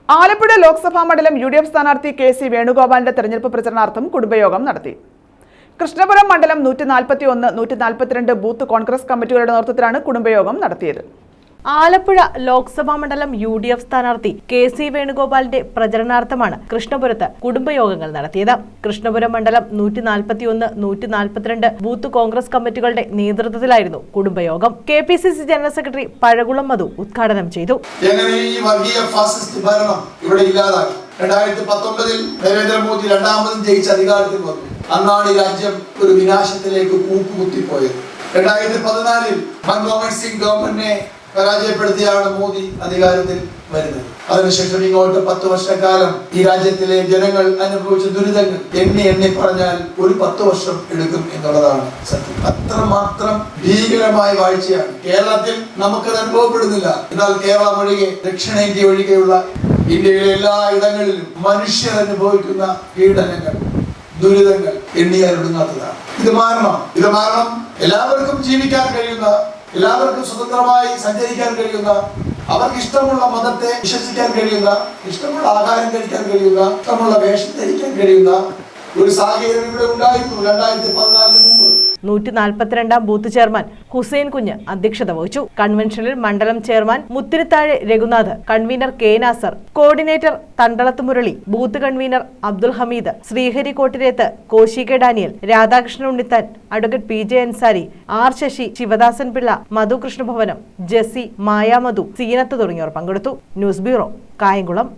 ആലപ്പുഴ ലോക്സഭാ മണ്ഡലം UDF സ്ഥാനാർത്ഥി KC വേണുഗോപാലിന്റെ തെരഞ്ഞെടുപ്പ് പ്രചരണാർത്ഥം കുടുംബയോഗം നടത്തി. കൃഷ്ണപുരം മണ്ഡലം 141, 142 ബൂത്ത് കോൺഗ്രസ് കമ്മിറ്റികളുടെ നേതൃത്വത്തിലാണ് കുടുംബയോഗം നടത്തിയത്. ആലപ്പുഴ ലോക്സഭാ മണ്ഡലം UDF സ്ഥാനാർത്ഥി KC വേണുഗോപാലിന്റെ പ്രചരണാർത്ഥമാണ് കൃഷ്ണപുരത്ത് കുടുംബയോഗങ്ങൾ നടത്തിയത്. കൃഷ്ണപുരം മണ്ഡലം 141, 142 ബൂത്ത് കോൺഗ്രസ് കമ്മിറ്റികളുടെ നേതൃത്വത്തിലായിരുന്നു കുടുംബയോഗം. KPCC ജനറൽ സെക്രട്ടറി പഴകുളം മധു ഉദ്ഘാടനം ചെയ്തു. 2019 നരേന്ദ്രമോദി രണ്ടാമതും ജയിച്ച് അധികാരത്തിൽ വന്നു. അന്നാണ് ഈ രാജ്യം ഒരു വിനാശത്തിലേക്ക് കൂപ്പുകുത്തിപ്പോയത്. 2014 മൻമോഹൻ സിംഗ് ഗവൺമെന്റിനെ പരാജയപ്പെടുത്തിയാണ് മോദി അധികാരത്തിൽ വരുന്നത്. അതിനുശേഷം ഇങ്ങോട്ട് 10 വർഷക്കാലം ഈ രാജ്യത്തിലെ ജനങ്ങൾ അനുഭവിച്ച ദുരിതങ്ങൾ എണ്ണി പറഞ്ഞാൽ ഒരു 10 വർഷം എടുക്കും എന്നുള്ളതാണ് സത്യം. അത്രമാത്രം ഭീകരമായ വാഴ്ചയാണ് കേരളത്തിൽ നമുക്കത് അനുഭവപ്പെടുന്നില്ല. എന്നാൽ കേരളം ഒഴികെ ദക്ഷിണേന്ത്യ ഒഴികെയുള്ള ഇന്ത്യയിലെ എല്ലാ ഇടങ്ങളിലും മനുഷ്യർ അനുഭവിക്കുന്ന പീഡനങ്ങൾ, ദുരിതങ്ങൾ എണ്ണിയാൽ ഒടുങ്ങാത്തതാണ്. ഇത് മാറണം. എല്ലാവർക്കും ജീവിക്കാൻ കഴിയുന്ന, എല്ലാവർക്കും സ്വതന്ത്രമായി സഞ്ചരിക്കാൻ കഴിയുന്ന, അവർക്ക് ഇഷ്ടമുള്ള മതത്തെ വിശ്വസിക്കാൻ കഴിയുന്ന, ഇഷ്ടമുള്ള ആഹാരം കഴിക്കാൻ കഴിയുന്ന, ഇഷ്ടമുള്ള വേഷം ധരിക്കാൻ കഴിയുന്ന ഒരു സാഹചര്യം ഇവിടെ ഉണ്ടായിരുന്നു 2014 മുമ്പ്. 142 ബൂത്ത് ചെയർമാൻ ഹുസൈൻ കുഞ്ഞ് അധ്യക്ഷത വഹിച്ചു. കൺവെൻഷനിൽ മണ്ഡലം chairman Muthirithazhe Raghunath, convener K Nasar, coordinator Thandalath Murali, booth convener Abdul Hameed, Sreehari Kottireth, Koshy K Daniel, Radhakrishnan Unnithan, advocate PJ Ansari, R Sasi, Sivadasan Pillai, Madhu Krishnabhavanam, Jessy, Maya Madhu, Seenath തുടങ്ങിയവർ പങ്കെടുത്തു. News bureau, Kayamkulam.